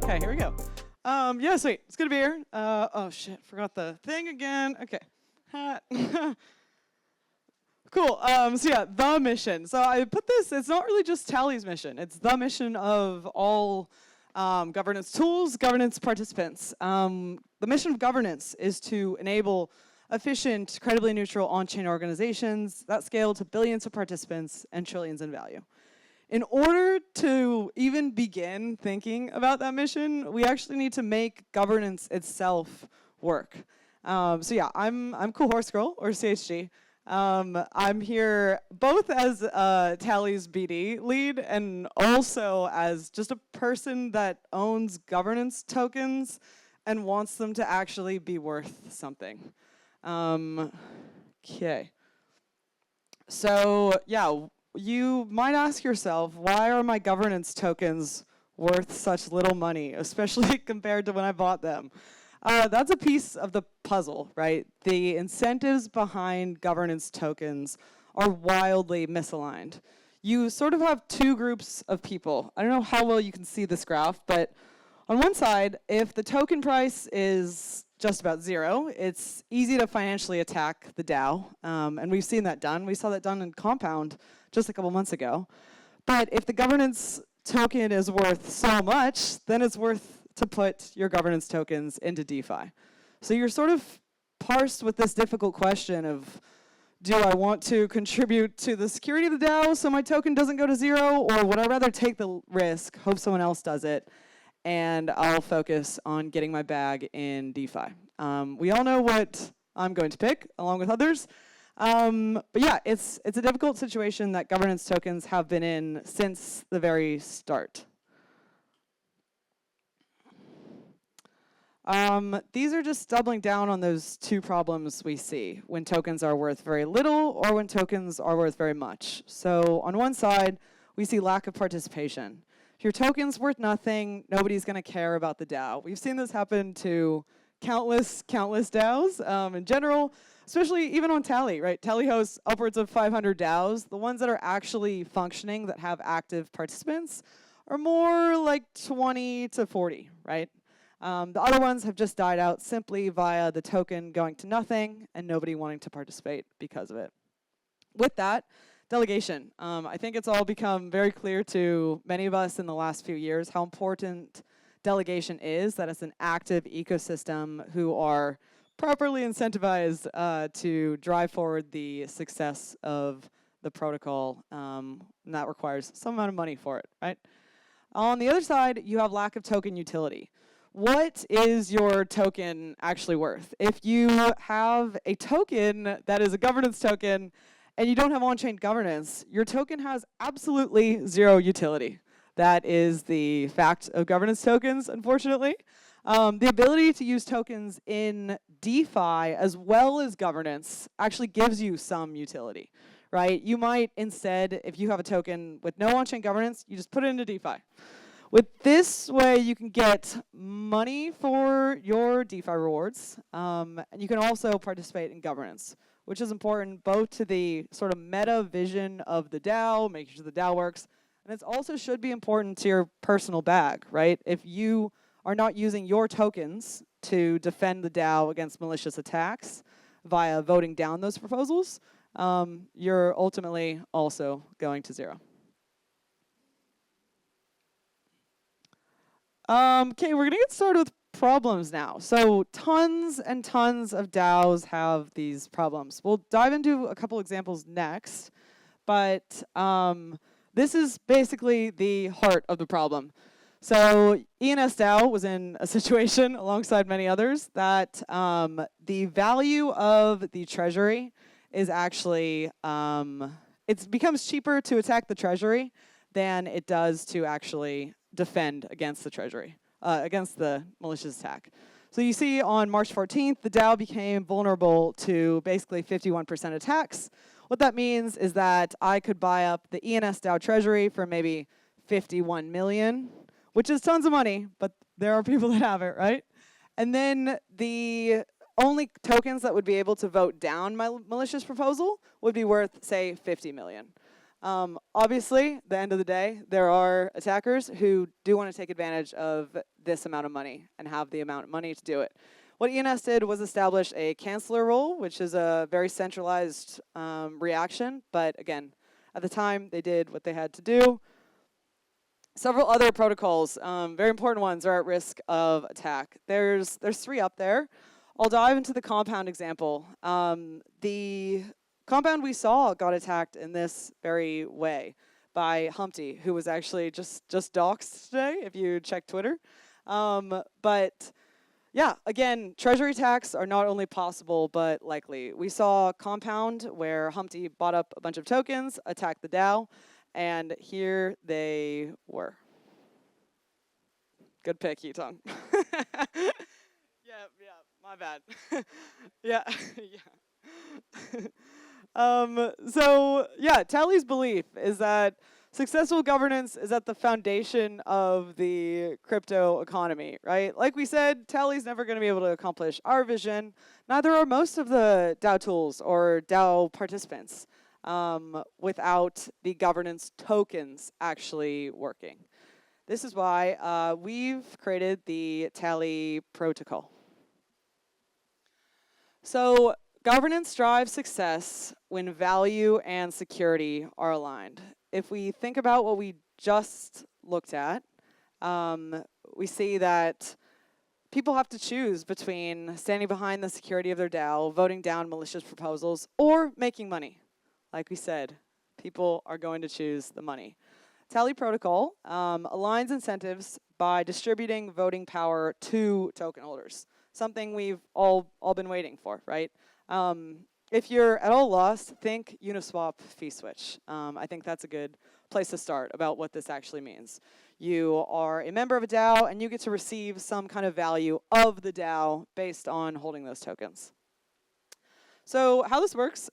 Okay, here we go. Yeah, sweet. It's good to be here. Oh shit, forgot the thing again. Okay. Hat. Cool. So yeah, the mission. So I put this, it's not really just Tally's mission. It's the mission of all governance tools, governance participants. The mission of governance is to enable efficient, credibly neutral on-chain organizations that scale to billions of participants and trillions in value. In order to even begin thinking about that mission, we actually need to make governance itself work. So yeah, I'm Coolhorsegirl, or CHG. I'm here both as Tally's BD lead and also as just a person that owns governance tokens and wants them to actually be worth something. Okay. So yeah, you might ask yourself, why are my governance tokens worth such little money, especially compared to when I bought them? That's a piece of the puzzle, right? The incentives behind governance tokens are wildly misaligned. You sort of have two groups of people. I don't know how well you can see this graph, but on one side, if the token price is just about zero, it's easy to financially attack the DAO, and we've seen that done. We saw that done in Compound just a couple months ago. But if the governance token is worth so much, then it's worth to put your governance tokens into DeFi. So you're sort of parsed with this difficult question of, do I want to contribute to the security of the DAO so my token doesn't go to zero, or would I rather take the risk, hope someone else does it, and I'll focus on getting my bag in DeFi? We all know what I'm going to pick, along with others. But yeah, it's a difficult situation that governance tokens have been in since the very start. These are just doubling down on those two problems we see when tokens are worth very little or when tokens are worth very much. So on one side, we see lack of participation. If your token's worth nothing, nobody's going to care about the DAO. We've seen this happen to countless DAOs in general, especially even on Tally, right? Tally hosts upwards of 500 DAOs. The ones that are actually functioning, that have active participants, are more like 20 to 40, right? The other ones have just died out simply via the token going to nothing and nobody wanting to participate because of it. With that, delegation. I think it's all become very clear to many of us in the last few years how important delegation is, that it's an active ecosystem who are properly incentivized to drive forward the success of the protocol, and that requires some amount of money for it, right? On the other side, you have lack of token utility. What is your token actually worth? If you have a token that is a governance token and you don't have on-chain governance, your token has absolutely zero utility. That is the fact of governance tokens, unfortunately. The ability to use tokens in DeFi as well as governance actually gives you some utility, right? You might instead, if you have a token with no on-chain governance, you just put it into DeFi. With this way, you can get money for your DeFi rewards, and you can also participate in governance, which is important both to the sort of meta vision of the DAO, making sure the DAO works, and it also should be important to your personal bag, right? If you are not using your tokens to defend the DAO against malicious attacks via voting down those proposals, you're ultimately also going to zero. Okay, we're gonna get started with problems now. So tons and tons of DAOs have these problems. We'll dive into a couple examples next, but this is basically the heart of the problem. So ENS DAO was in a situation alongside many others that the value of the treasury is actually, it becomes cheaper to attack the treasury than it does to actually defend against the treasury, against the malicious attack. So you see on March 14th, the DAO became vulnerable to basically 51% attacks. What that means is that I could buy up the ENS DAO treasury for maybe 51 million, which is tons of money, but there are people that have it, right? And then the only tokens that would be able to vote down my malicious proposal would be worth, say, 50 million. Obviously, at the end of the day, there are attackers who do want to take advantage of this amount of money and have the amount of money to do it. What ENS did was establish a canceller role, which is a very centralized reaction. But again, at the time, they did what they had to do. Several other protocols, very important ones, are at risk of attack. There's 3 up there. I'll dive into the compound example. The compound we saw got attacked in this very way by Humpty, who was actually just doxxed today, if you check Twitter. But yeah, again, treasury attacks are not only possible, but likely. We saw Compound, where Humpty bought up a bunch of tokens, attacked the DAO, and here they were. Good pick, Yutong. Yeah, my bad. Yeah. So, yeah, Tally's belief is that successful governance is at the foundation of the crypto economy, right? Like we said, Tally's never going to be able to accomplish our vision. Neither are most of the DAO tools or DAO participants without the governance tokens actually working. This is why we've created the Tally protocol. So governance drives success when value and security are aligned. If we think about what we just looked at, we see that people have to choose between standing behind the security of their DAO, voting down malicious proposals, or making money. Like we said, people are going to choose the money. Tally protocol aligns incentives by distributing voting power to token holders, something we've all been waiting for, right? If you're at all lost, think Uniswap fee switch. I think that's a good place to start about what this actually means. You are a member of a DAO, and you get to receive some kind of value of the DAO based on holding those tokens. So how this works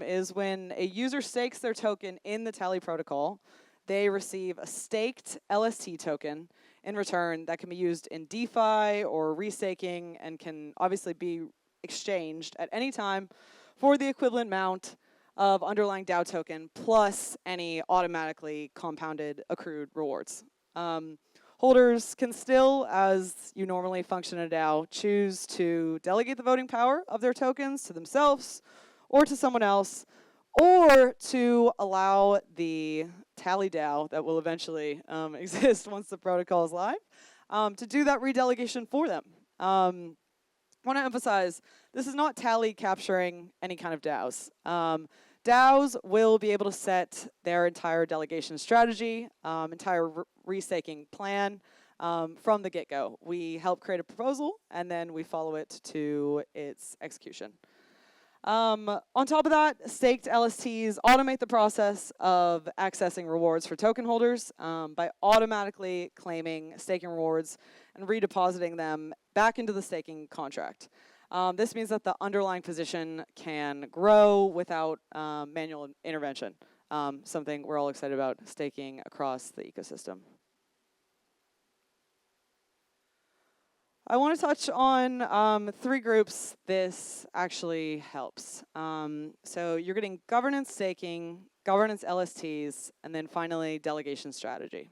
is when a user stakes their token in the Tally protocol, they receive a staked LST token in return that can be used in DeFi or restaking and can obviously be exchanged at any time for the equivalent amount of underlying DAO token plus any automatically compounded accrued rewards. Holders can still, as you normally function in a DAO, choose to delegate the voting power of their tokens to themselves or to someone else, or to allow the Tally DAO that will eventually exist once the protocol is live to do that redelegation for them. I want to emphasize, this is not Tally capturing any kind of DAOs. DAOs will be able to set their entire delegation strategy, entire restaking plan from the get-go. We help create a proposal, and then we follow it to its execution. On top of that, staked LSTs automate the process of accessing rewards for token holders by automatically claiming staking rewards and redepositing them back into the staking contract. This means that the underlying position can grow without manual intervention, something we're all excited about, staking across the ecosystem. I want to touch on 3 groups this actually helps. So you're getting governance staking, governance LSTs, and then finally delegation strategy.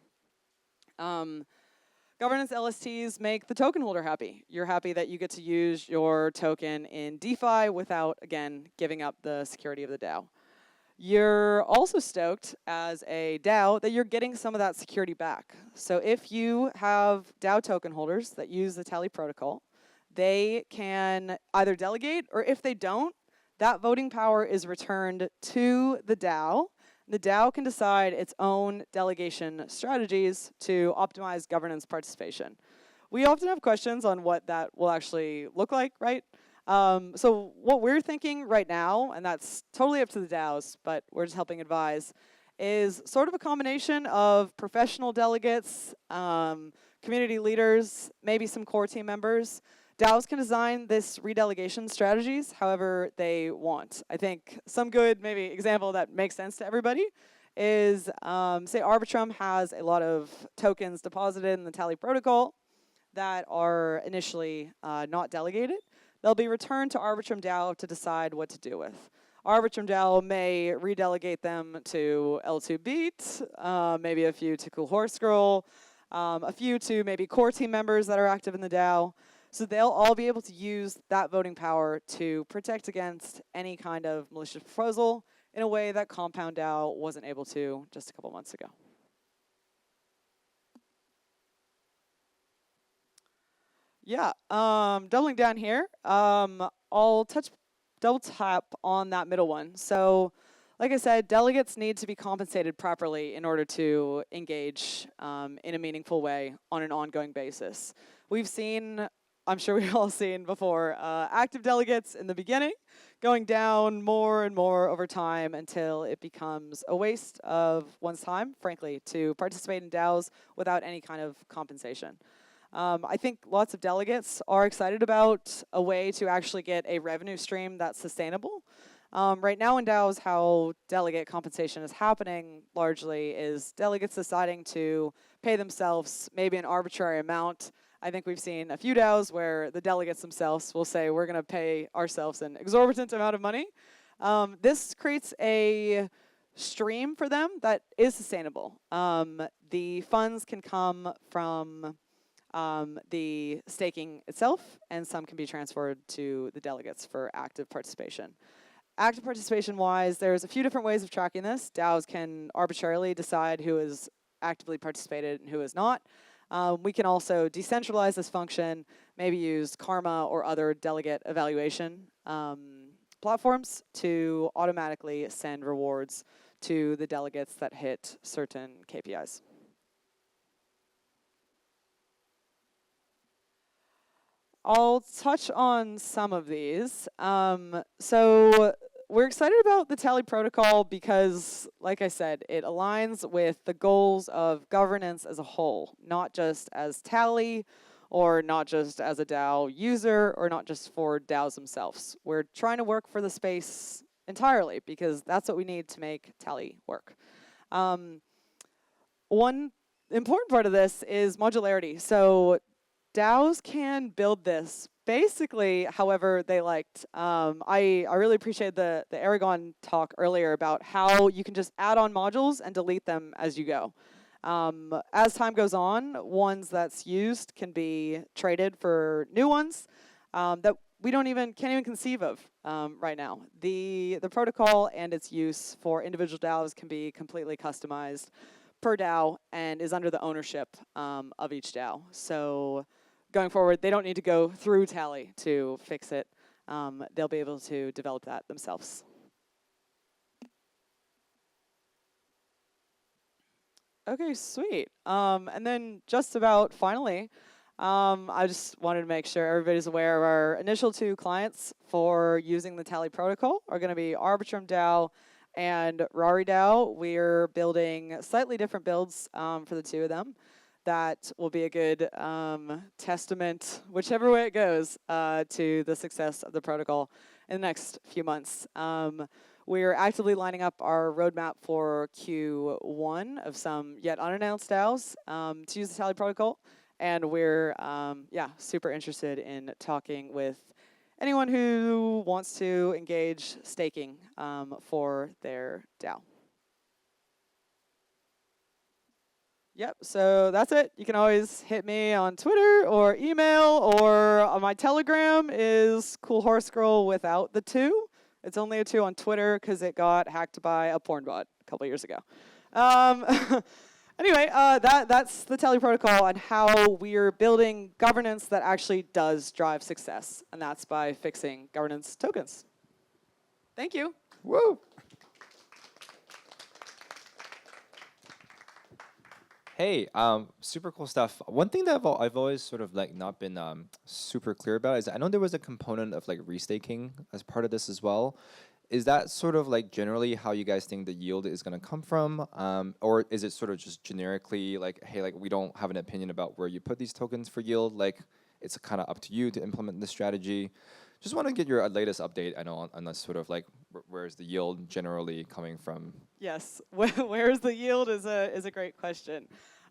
Governance LSTs make the token holder happy. You're happy that you get to use your token in DeFi without, again, giving up the security of the DAO. You're also stoked as a DAO that you're getting some of that security back. So if you have DAO token holders that use the Tally protocol, they can either delegate, or if they don't, that voting power is returned to the DAO. The DAO can decide its own delegation strategies to optimize governance participation. We often have questions on what that will actually look like, right? So what we're thinking right now, and that's totally up to the DAOs, but we're just helping advise, is sort of a combination of professional delegates, community leaders, maybe some core team members. DAOs can design this redelegation strategies however they want. I think some good maybe example that makes sense to everybody is, say Arbitrum has a lot of tokens deposited in the Tally protocol that are initially not delegated. They'll be returned to Arbitrum DAO to decide what to do with. Arbitrum DAO may redelegate them to L2 Beat, maybe a few to Coolhorsegirl, a few to maybe core team members that are active in the DAO. So they'll all be able to use that voting power to protect against any kind of malicious proposal in a way that Compound DAO wasn't able to just a couple months ago. Yeah, doubling down here, I'll double tap on that middle one. So like I said, delegates need to be compensated properly in order to engage in a meaningful way on an ongoing basis. We've seen, I'm sure we've all seen before, active delegates in the beginning going down more and more over time until it becomes a waste of one's time, frankly, to participate in DAOs without any kind of compensation. I think lots of delegates are excited about a way to actually get a revenue stream that's sustainable. Right now in DAOs, how delegate compensation is happening largely is delegates deciding to pay themselves maybe an arbitrary amount. I think we've seen a few DAOs where the delegates themselves will say, we're going to pay ourselves an exorbitant amount of money. This creates a stream for them that is sustainable. The funds can come from the staking itself, and some can be transferred to the delegates for active participation. Active participation-wise, there's a few different ways of tracking this. DAOs can arbitrarily decide who has actively participated and who has not. We can also decentralize this function, maybe use Karma or other delegate evaluation platforms to automatically send rewards to the delegates that hit certain KPIs. I'll touch on some of these. So we're excited about the Tally protocol because, like I said, it aligns with the goals of governance as a whole, not just as Tally, or not just as a DAO user, or not just for DAOs themselves. We're trying to work for the space entirely because that's what we need to make Tally work. One important part of this is modularity. So DAOs can build this basically however they liked. I really appreciate the Aragon talk earlier about how you can just add on modules and delete them as you go. As time goes on, ones that's used can be traded for new ones that we can't even conceive of right now. The protocol and its use for individual DAOs can be completely customized per DAO and is under the ownership of each DAO. So going forward, they don't need to go through Tally to fix it. They'll be able to develop that themselves. Okay, sweet. And then just about finally, I just wanted to make sure everybody's aware of our initial 2 clients for using the Tally protocol are going to be Arbitrum DAO and Rari DAO. We're building slightly different builds for the 2 of them. That will be a good testament, whichever way it goes, to the success of the protocol in the next few months. We're actively lining up our roadmap for Q1 of some yet unannounced DAOs to use the Tally protocol. And we're super interested in talking with anyone who wants to engage staking for their DAO. Yep, so that's it. You can always hit me on Twitter or email, or on my Telegram is Coolhorsegirl without the 2. It's only a 2 on Twitter because it got hacked by a porn bot a couple years ago. Anyway, that's the Tally protocol and how we're building governance that actually does drive success, and that's by fixing governance tokens. Thank you. Woo! Hey, super cool stuff. One thing that I've always sort of like not been super clear about is I know there was a component of like restaking as part of this as well. Is that sort of like generally how you guys think the yield is going to come from? Or is it sort of just generically like, hey, like we don't have an opinion about where you put these tokens for yield? Like it's kind of up to you to implement the strategy. Just want to get your latest update, I know, on this sort of like, where's the yield generally coming from? Yes, where's the yield is a great question.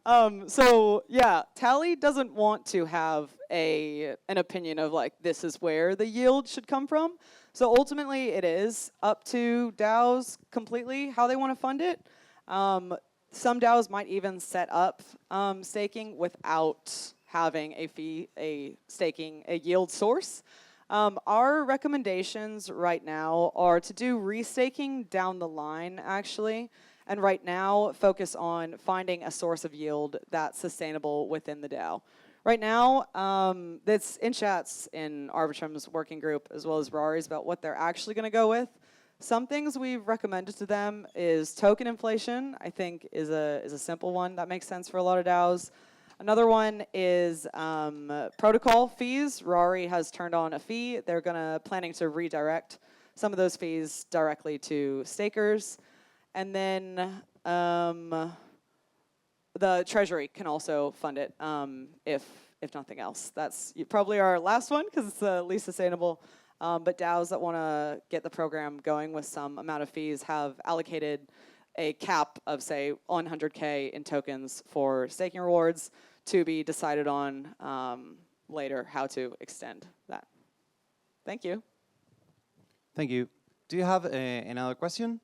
So yeah, Tally doesn't want to have an opinion of like, this is where the yield should come from. So ultimately it is up to DAOs completely how they want to fund it. Some DAOs might even set up staking without having a yield source. Our recommendations right now are to do restaking down the line, actually, and right now focus on finding a source of yield that's sustainable within the DAO. Right now, that's in chats in Arbitrum's working group as well as Rari's about what they're actually going to go with. Some things we've recommended to them is token inflation, I think is a simple one that makes sense for a lot of DAOs. Another one is protocol fees. Rari has turned on a fee. They're planning to redirect some of those fees directly to stakers. And then the Treasury can also fund it if nothing else. That's probably our last one because it's the least sustainable. But DAOs that want to get the program going with some amount of fees have allocated a cap of, say, 100K in tokens for staking rewards to be decided on later how to extend that. Thank you. Thank you. Do you have another question?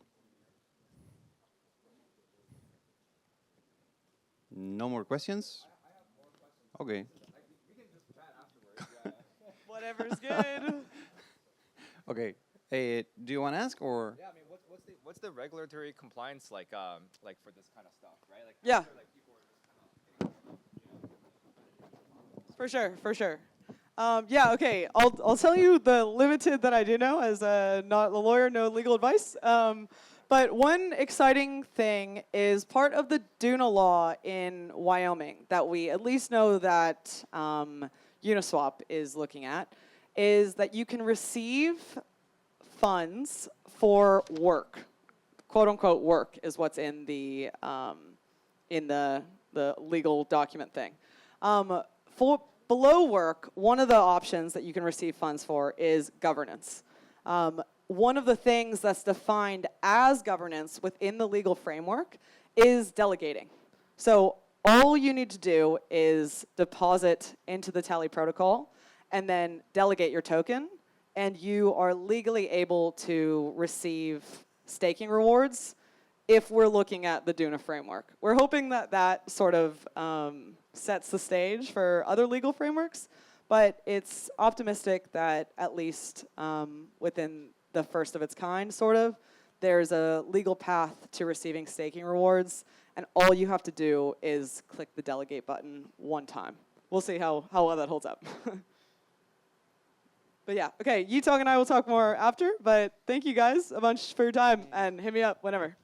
No more questions? I have more questions. Okay. We can just chat afterwards. Whatever's good. Okay. Do you want to ask or? Yeah, I mean, what's the regulatory compliance like for this kind of stuff, right? Like, Yeah. after, like, people are just kind of For sure, for sure. Yeah, okay. I'll tell you the limited that I do know as not a lawyer, no legal advice. But one exciting thing is part of the Duna law in Wyoming that we at least know that Uniswap is looking at is that you can receive funds for work. Quote unquote work is what's in the legal document thing. For below work, one of the options that you can receive funds for is governance. One of the things that's defined as governance within the legal framework is delegating. So all you need to do is deposit into the Tally protocol and then delegate your token, and you are legally able to receive staking rewards if we're looking at the Duna framework. We're hoping that that sort of sets the stage for other legal frameworks, but it's optimistic that at least within the first of its kind, sort of, there's a legal path to receiving staking rewards, and all you have to do is click the delegate button one time. We'll see how well that holds up. But yeah, okay, Yutong and I will talk more after, but thank you guys a bunch for your time, and hit me up whenever.